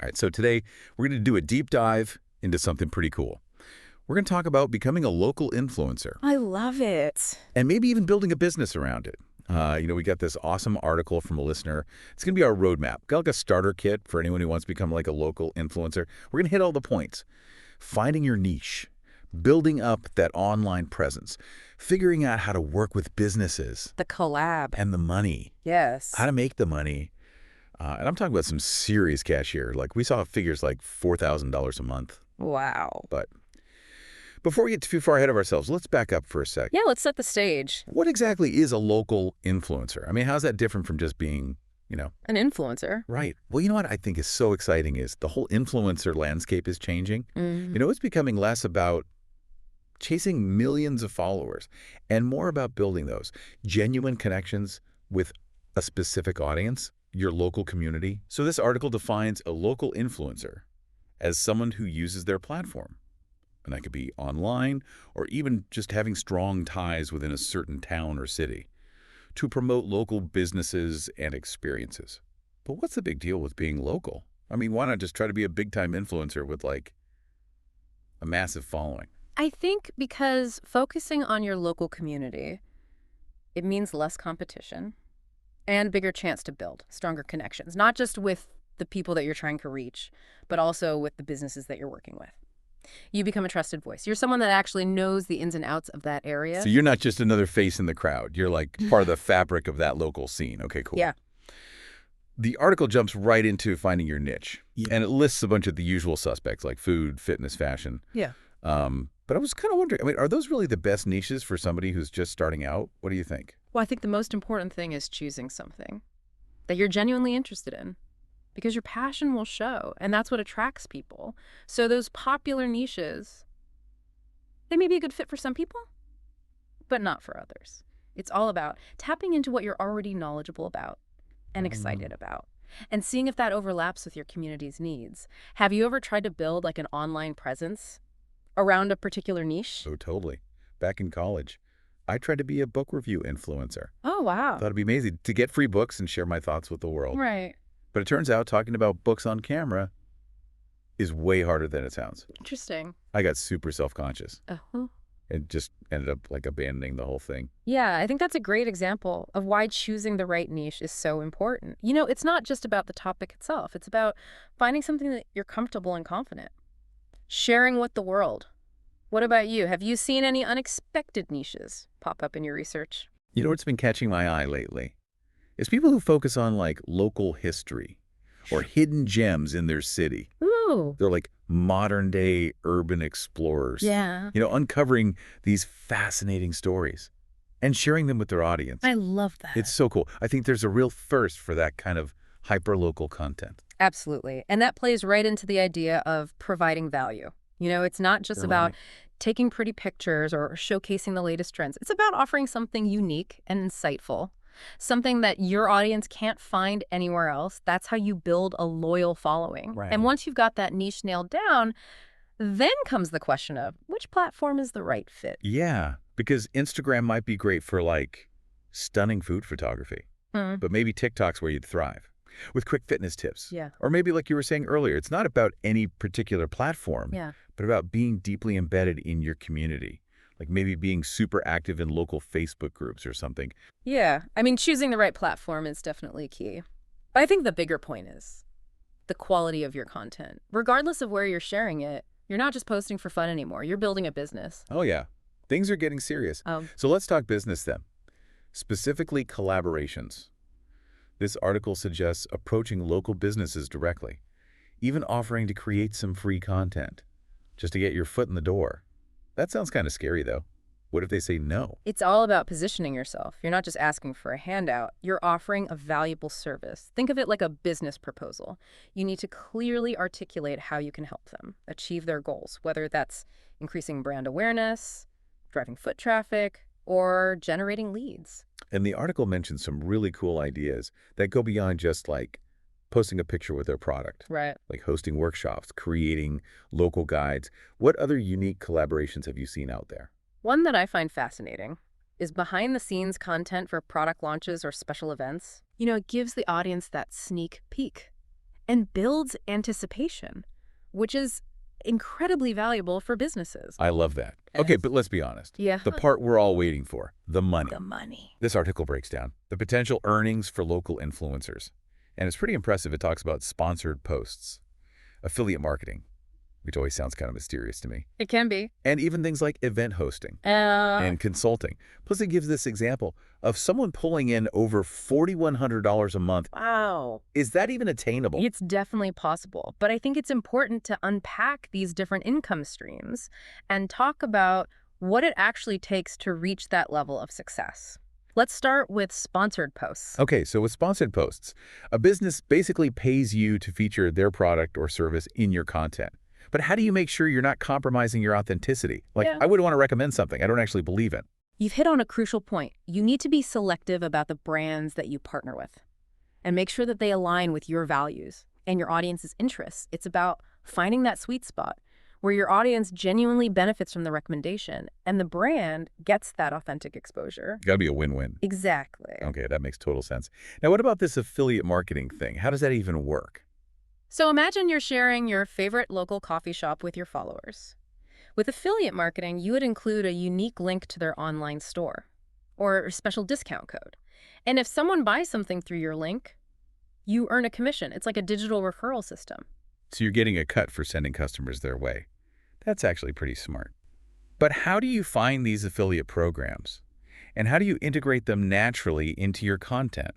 All right, so today we're going to do a deep dive into something pretty cool. We're going to talk about becoming a local influencer I love it. and maybe even building a business around it. We got this awesome article from a listener. It's going to be our roadmap. Got like a starter kit for anyone who wants to become like a local influencer. We're going to hit all the points. Finding your niche, building up that online presence, figuring out how to work with businesses The collab. and the money, Yes. how to make the money. And I'm talking about some serious cash here. Like we saw figures like $4,000 a month. Wow. But before we get too far ahead of ourselves, let's back up for a sec. Yeah, let's set the stage. What exactly is a local influencer? I mean, how's that different from just being, An influencer. right? Well, you know what I think is so exciting is the whole influencer landscape is changing. It's becoming less about chasing millions of followers and more about building those genuine connections with a specific audience, your local community. So this article defines a local influencer as someone who uses their platform. And that could be online or even just having strong ties within a certain town or city to promote local businesses and experiences. But what's the big deal with being local? I mean, why not just try to be a big-time influencer with, like, a massive following? I think because focusing on your local community, it means less competition and bigger chance to build stronger connections, not just with the people that you're trying to reach, but also with the businesses that you're working with. You become a trusted voice. You're someone that actually knows the ins and outs of that area. So you're not just another face in the crowd. You're, like, part of the fabric of that local scene. Okay, cool. Yeah. The article jumps right into finding your niche. And it lists a bunch of the usual suspects, like food, fitness, fashion. Yeah. But I was kind of wondering, I mean, are those really the best niches for somebody who's just starting out? What do you think? Well, I think the most important thing is choosing something that you're genuinely interested in, because your passion will show, and that's what attracts people. So those popular niches, they may be a good fit for some people, but not for others. It's all about tapping into what you're already knowledgeable about and excited about, and seeing if that overlaps with your community's needs. Have you ever tried to build like an online presence around a particular niche? Oh, totally. Back in college, I tried to be a book review influencer. Oh, wow. Thought it'd be amazing to get free books and share my thoughts with the world. Right. But it turns out talking about books on camera is way harder than it sounds. Interesting. I got super self-conscious Oh. and just ended up like abandoning the whole thing. Yeah, I think that's a great example of why choosing the right niche is so important. It's not just about the topic itself. It's about finding something that you're comfortable and confident, sharing with the world. What about you? Have you seen any unexpected niches pop up in your research? You know what's been catching my eye lately? It's people who focus on like local history or hidden gems in their city. Ooh. They're like modern day urban explorers. Yeah. Uncovering these fascinating stories and sharing them with their audience. I love that. It's so cool. I think there's a real thirst for that kind of hyper-local content. Absolutely. And that plays right into the idea of providing value. It's not just You're about right. taking pretty pictures or showcasing the latest trends. It's about offering something unique and insightful, something that your audience can't find anywhere else. That's how you build a loyal following. Right. And once you've got that niche nailed down, then comes the question of which platform is the right fit. Yeah, because Instagram might be great for like stunning food photography, but maybe TikTok's where you'd thrive with quick fitness tips. Yeah. Or maybe like you were saying earlier, it's not about any particular platform, Yeah. but about being deeply embedded in your community. Like maybe being super active in local Facebook groups or something. Yeah. I mean, choosing the right platform is definitely key. But I think the bigger point is the quality of your content. Regardless of where you're sharing it, you're not just posting for fun anymore. You're building a business. Oh yeah, things are getting serious. So let's talk business then. Specifically collaborations. This article suggests approaching local businesses directly, even offering to create some free content, just to get your foot in the door. That sounds kind of scary though. What if they say no? It's all about positioning yourself. You're not just asking for a handout. You're offering a valuable service. Think of it like a business proposal. You need to clearly articulate how you can help them achieve their goals, whether that's increasing brand awareness, driving foot traffic, or generating leads. And the article mentions some really cool ideas that go beyond just like posting a picture with their product. Right. Like hosting workshops, creating local guides. What other unique collaborations have you seen out there? One that I find fascinating is behind-the-scenes content for product launches or special events. It gives the audience that sneak peek. and builds anticipation, which is incredibly valuable for businesses. I love that. Okay, but let's be honest. Yeah. The part we're all waiting for, the money. The money. This article breaks down the potential earnings for local influencers. And it's pretty impressive. It talks about sponsored posts, affiliate marketing, which always sounds kind of mysterious to me, It can be. and even things like event hosting and consulting. Plus, it gives this example of someone pulling in over $4,100 a month. Wow. Is that even attainable? It's definitely possible, but I think it's important to unpack these different income streams and talk about what it actually takes to reach that level of success. Let's start with sponsored posts. Okay, so with sponsored posts, a business basically pays you to feature their product or service in your content. But how do you make sure you're not compromising your authenticity? Like, Yeah. I wouldn't want to recommend something I don't actually believe in. You've hit on a crucial point. You need to be selective about the brands that you partner with and make sure that they align with your values and your audience's interests. It's about finding that sweet spot where your audience genuinely benefits from the recommendation and the brand gets that authentic exposure. Got to be a win-win. Exactly. Okay, that makes total sense. Now, what about this affiliate marketing thing? How does that even work? So imagine you're sharing your favorite local coffee shop with your followers. With affiliate marketing, you would include a unique link to their online store or a special discount code. And if someone buys something through your link, you earn a commission. It's like a digital referral system. So you're getting a cut for sending customers their way. That's actually pretty smart. But how do you find these affiliate programs? And how do you integrate them naturally into your content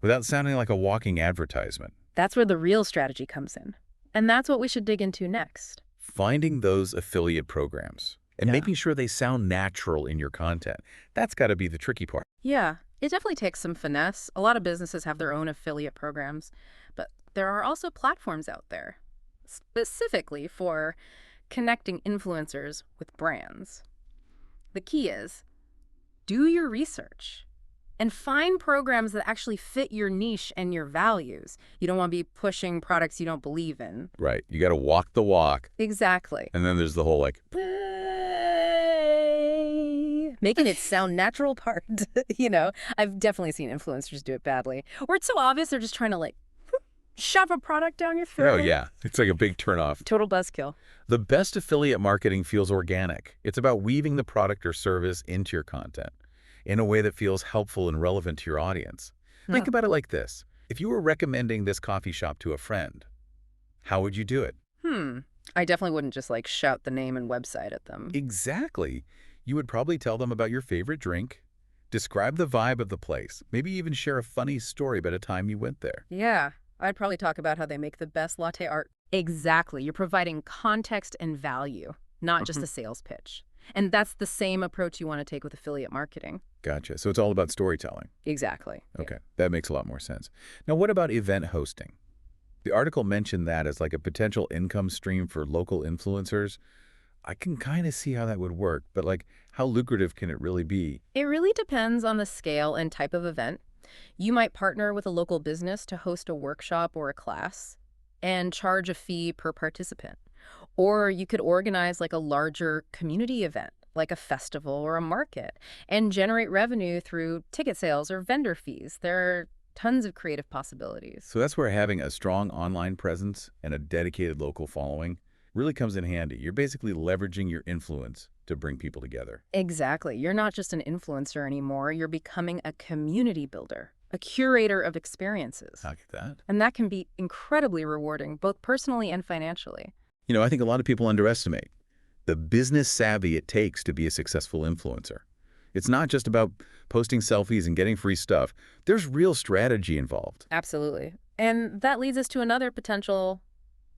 without sounding like a walking advertisement? That's where the real strategy comes in. And that's what we should dig into next. Finding those affiliate programs and Yeah. making sure they sound natural in your content. That's got to be the tricky part. Yeah, it definitely takes some finesse. A lot of businesses have their own affiliate programs, but there are also platforms out there specifically for connecting influencers with brands. The key is do your research and find programs that actually fit your niche and your values. You don't want to be pushing products you don't believe in. Right. You got to walk the walk. Exactly. And then there's the whole like, Making it sound natural part. I've definitely seen influencers do it badly. Or it's so obvious they're just trying to shove a product down your throat. oh yeah, it's like a big turnoff. Total buzzkill. The best affiliate marketing feels organic. It's about weaving the product or service into your content in a way that feels helpful and relevant to your audience. Think Yeah. about it like this. If you were recommending this coffee shop to a friend, how would you do it? I definitely wouldn't just shout the name and website at them. Exactly. You would probably tell them about your favorite drink, describe the vibe of the place, maybe even share a funny story about a time you went there. Yeah, I'd probably talk about how they make the best latte art. Exactly. You're providing context and value, not just a sales pitch. And that's the same approach you want to take with affiliate marketing. Gotcha. So it's all about storytelling. Exactly. Okay, that makes a lot more sense. Now, what about event hosting? The article mentioned that as like a potential income stream for local influencers. I can kind of see how that would work, but how lucrative can it really be? It really depends on the scale and type of event. You might partner with a local business to host a workshop or a class and charge a fee per participant. Or you could organize a larger community event, like a festival or a market, and generate revenue through ticket sales or vendor fees. There are tons of creative possibilities. So that's where having a strong online presence and a dedicated local following really comes in handy. You're basically leveraging your influence to bring people together. Exactly. You're not just an influencer anymore. You're becoming a community builder, a curator of experiences. I get that. And that can be incredibly rewarding, both personally and financially. I think a lot of people underestimate the business savvy it takes to be a successful influencer. It's not just about posting selfies and getting free stuff. There's real strategy involved. Absolutely. And that leads us to another potential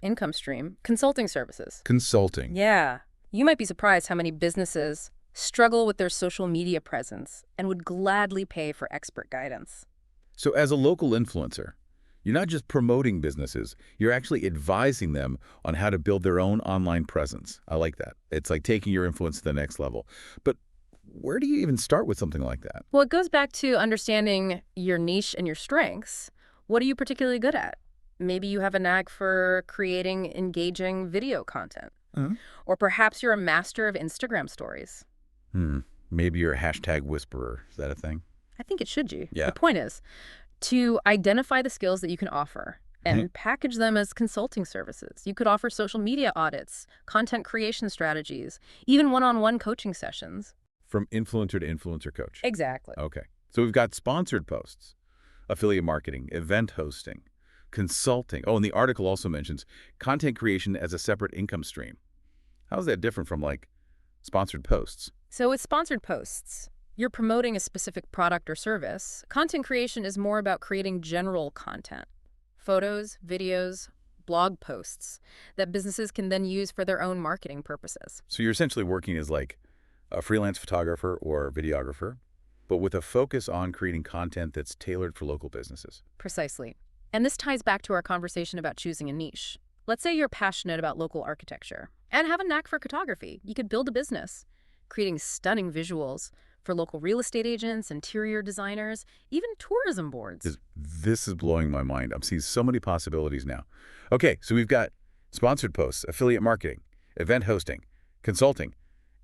income stream, consulting services. Consulting. Yeah. You might be surprised how many businesses struggle with their social media presence and would gladly pay for expert guidance. So as a local influencer, you're not just promoting businesses, you're actually advising them on how to build their own online presence. I like that. It's like taking your influence to the next level. But where do you even start with something like that? Well, it goes back to understanding your niche and your strengths. What are you particularly good at? Maybe you have a knack for creating engaging video content. Or perhaps you're a master of Instagram stories. Maybe you're a hashtag whisperer. Is that a thing? I think it should be. Yeah. The point is to identify the skills that you can offer and package them as consulting services. You could offer social media audits, content creation strategies, even one-on-one coaching sessions. From influencer to influencer coach. Exactly. Okay. So we've got sponsored posts, affiliate marketing, event hosting, consulting. Oh, and the article also mentions content creation as a separate income stream. How is that different from, like, sponsored posts? So with sponsored posts, you're promoting a specific product or service. Content creation is more about creating general content. Photos, videos, blog posts that businesses can then use for their own marketing purposes. So you're essentially working as, like, a freelance photographer or videographer, but with a focus on creating content that's tailored for local businesses. Precisely. And this ties back to our conversation about choosing a niche. Let's say you're passionate about local architecture and have a knack for photography. You could build a business, creating stunning visuals for local real estate agents, interior designers, even tourism boards. This is blowing my mind. I'm seeing so many possibilities now. Okay, so we've got sponsored posts, affiliate marketing, event hosting, consulting,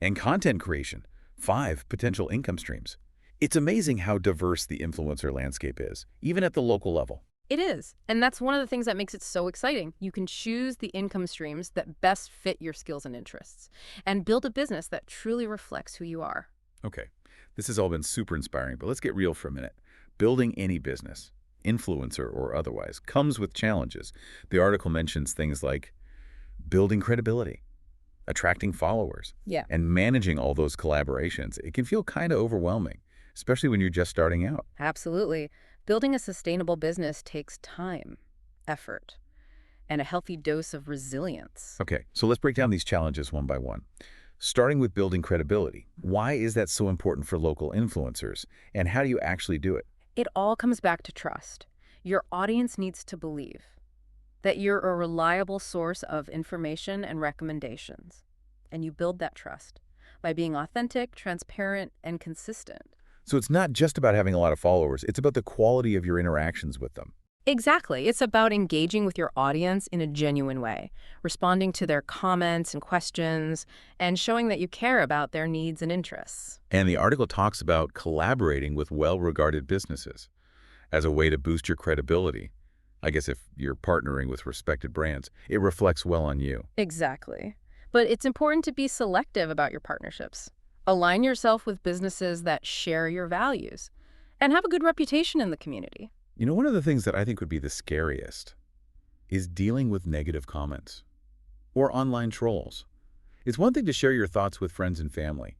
and content creation. 5 potential income streams. It's amazing how diverse the influencer landscape is, even at the local level. It is. And that's one of the things that makes it so exciting. You can choose the income streams that best fit your skills and interests and build a business that truly reflects who you are. Okay, this has all been super inspiring, but let's get real for a minute. Building any business, influencer or otherwise, comes with challenges. The article mentions things like building credibility, attracting followers, Yeah. and managing all those collaborations. It can feel kind of overwhelming, especially when you're just starting out. Absolutely. Building a sustainable business takes time, effort, and a healthy dose of resilience. Okay, so let's break down these challenges one by one. Starting with building credibility. Why is that so important for local influencers, and how do you actually do it? It all comes back to trust. Your audience needs to believe that you're a reliable source of information and recommendations. And you build that trust by being authentic, transparent, and consistent. So it's not just about having a lot of followers, it's about the quality of your interactions with them. Exactly. It's about engaging with your audience in a genuine way, responding to their comments and questions, and showing that you care about their needs and interests. And the article talks about collaborating with well-regarded businesses as a way to boost your credibility. I guess if you're partnering with respected brands, it reflects well on you. Exactly. But it's important to be selective about your partnerships. Align yourself with businesses that share your values and have a good reputation in the community. You know, one of the things that I think would be the scariest is dealing with negative comments or online trolls. It's one thing to share your thoughts with friends and family,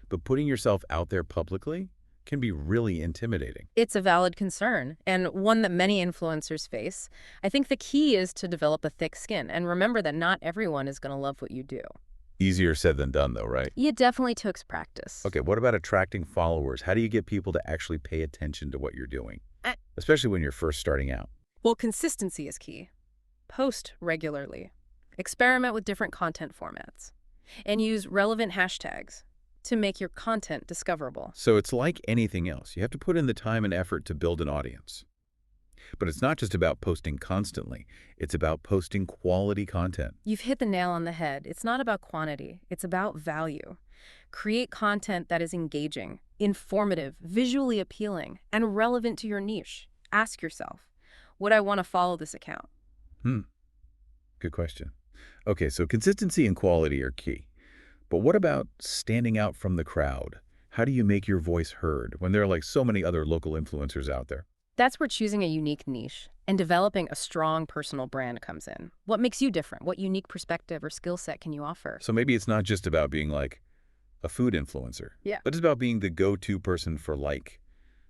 but putting yourself out there publicly can be really intimidating. It's a valid concern, and one that many influencers face. I think the key is to develop a thick skin and remember that not everyone is going to love what you do. Easier said than done, though, right? It definitely takes practice. Okay, what about attracting followers? How do you get people to actually pay attention to what you're doing, Uh, especially when you're first starting out? Well, consistency is key. Post regularly. Experiment with different content formats. And use relevant hashtags to make your content discoverable. So it's like anything else. You have to put in the time and effort to build an audience. But it's not just about posting constantly. It's about posting quality content. You've hit the nail on the head. It's not about quantity. It's about value. Create content that is engaging, informative, visually appealing, and relevant to your niche. Ask yourself, would I want to follow this account? Good question. Okay, so consistency and quality are key. But what about standing out from the crowd? How do you make your voice heard when there are like so many other local influencers out there? That's where choosing a unique niche and developing a strong personal brand comes in. What makes you different? What unique perspective or skill set can you offer? So maybe it's not just about being like a food influencer. Yeah. But it's about being the go-to person for like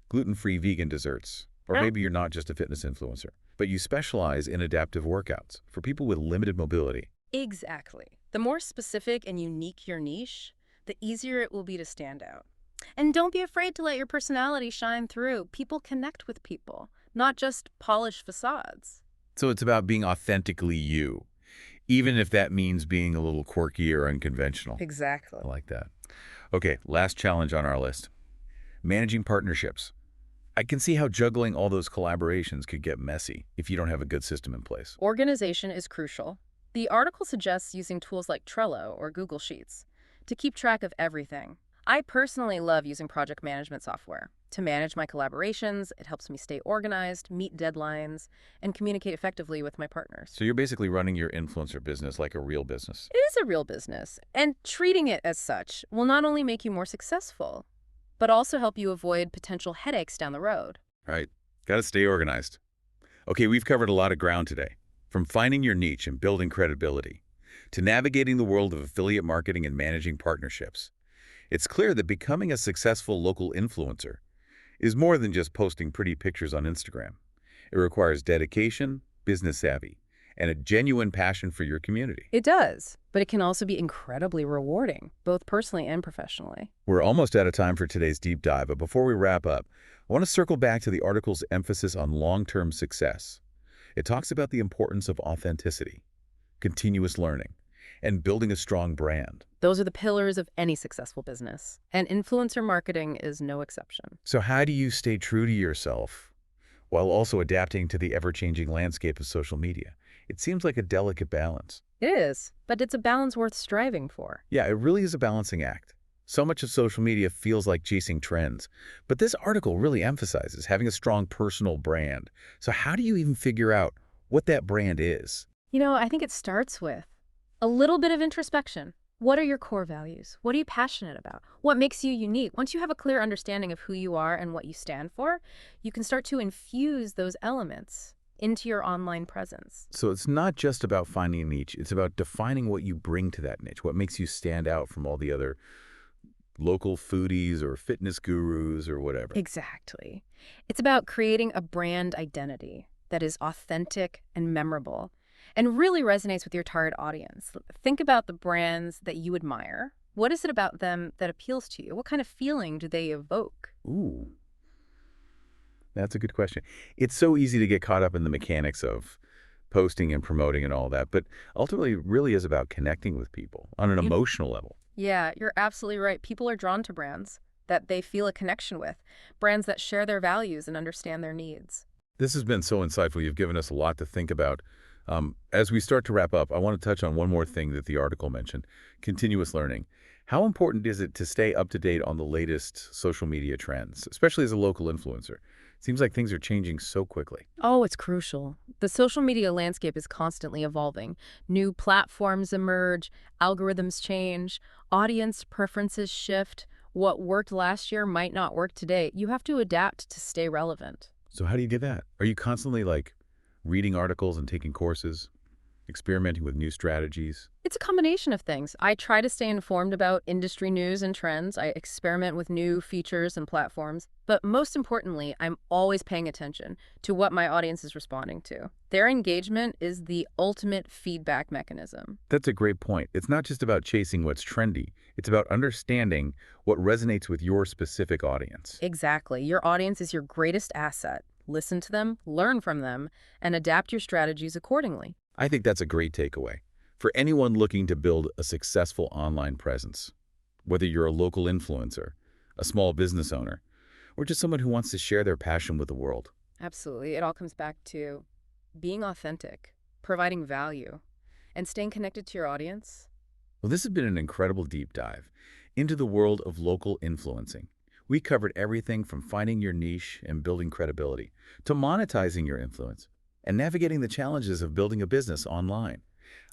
gluten-free vegan desserts. Or Yeah. maybe you're not just a fitness influencer, but you specialize in adaptive workouts for people with limited mobility. Exactly. The more specific and unique your niche, the easier it will be to stand out. And don't be afraid to let your personality shine through. People connect with people, not just polished facades. So it's about being authentically you, even if that means being a little quirky or unconventional. Exactly. I like that. Okay, last challenge on our list. Managing partnerships. I can see how juggling all those collaborations could get messy if you don't have a good system in place. Organization is crucial. The article suggests using tools like Trello or Google Sheets to keep track of everything. I personally love using project management software to manage my collaborations. It helps me stay organized, meet deadlines, and communicate effectively with my partners. So you're basically running your influencer business like a real business. It is a real business, and treating it as such will not only make you more successful, but also help you avoid potential headaches down the road. Right. Got to stay organized. Okay, we've covered a lot of ground today. From finding your niche and building credibility, to navigating the world of affiliate marketing and managing partnerships. It's clear that becoming a successful local influencer is more than just posting pretty pictures on Instagram. It requires dedication, business savvy, and a genuine passion for your community. It does, but it can also be incredibly rewarding, both personally and professionally. We're almost out of time for today's deep dive, but before we wrap up, I want to circle back to the article's emphasis on long-term success. It talks about the importance of authenticity, continuous learning, and building a strong brand. Those are the pillars of any successful business, and influencer marketing is no exception. So how do you stay true to yourself while also adapting to the ever-changing landscape of social media? It seems like a delicate balance. It is, but it's a balance worth striving for. Yeah, it really is a balancing act. So much of social media feels like chasing trends, but this article really emphasizes having a strong personal brand. So how do you even figure out what that brand is? I think it starts with a little bit of introspection. What are your core values? What are you passionate about? What makes you unique? Once you have a clear understanding of who you are and what you stand for, you can start to infuse those elements into your online presence. So it's not just about finding a niche, it's about defining what you bring to that niche, what makes you stand out from all the other local foodies or fitness gurus or whatever. Exactly. It's about creating a brand identity that is authentic and memorable and really resonates with your target audience. Think about the brands that you admire. What is it about them that appeals to you? What kind of feeling do they evoke? Ooh, that's a good question. It's so easy to get caught up in the mechanics of posting and promoting and all that, but ultimately it really is about connecting with people on an emotional level. Yeah, you're absolutely right. People are drawn to brands that they feel a connection with, brands that share their values and understand their needs. This has been so insightful. You've given us a lot to think about. As we start to wrap up, I want to touch on one more thing that the article mentioned, continuous learning. How important is it to stay up to date on the latest social media trends, especially as a local influencer? It seems like things are changing so quickly. Oh, it's crucial. The social media landscape is constantly evolving. New platforms emerge, algorithms change, audience preferences shift. What worked last year might not work today. You have to adapt to stay relevant. So how do you do that? Are you constantly reading articles and taking courses, experimenting with new strategies? It's a combination of things. I try to stay informed about industry news and trends. I experiment with new features and platforms. But most importantly, I'm always paying attention to what my audience is responding to. Their engagement is the ultimate feedback mechanism. That's a great point. It's not just about chasing what's trendy. It's about understanding what resonates with your specific audience. Exactly. Your audience is your greatest asset. Listen to them, learn from them, and adapt your strategies accordingly. I think that's a great takeaway. For anyone looking to build a successful online presence, whether you're a local influencer, a small business owner, or just someone who wants to share their passion with the world. Absolutely. It all comes back to being authentic, providing value, and staying connected to your audience. Well, this has been an incredible deep dive into the world of local influencing. We covered everything from finding your niche and building credibility to monetizing your influence and navigating the challenges of building a business online.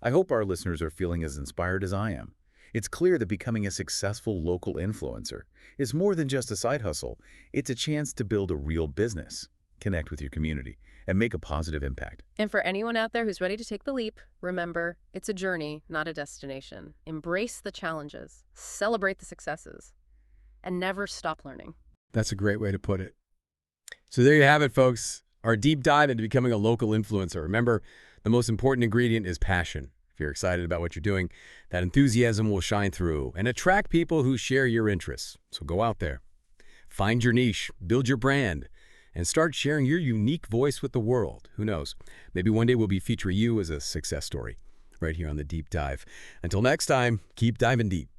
I hope our listeners are feeling as inspired as I am. It's clear that becoming a successful local influencer is more than just a side hustle. It's a chance to build a real business, connect with your community, and make a positive impact. And for anyone out there who's ready to take the leap, remember, it's a journey, not a destination. Embrace the challenges, celebrate the successes, and never stop learning. That's a great way to put it. So there you have it, folks. Our deep dive into becoming a local influencer. Remember, the most important ingredient is passion. If you're excited about what you're doing, that enthusiasm will shine through and attract people who share your interests. So go out there, find your niche, build your brand, and start sharing your unique voice with the world. Who knows? Maybe one day we'll be featuring you as a success story right here on The Deep Dive. Until next time, keep diving deep.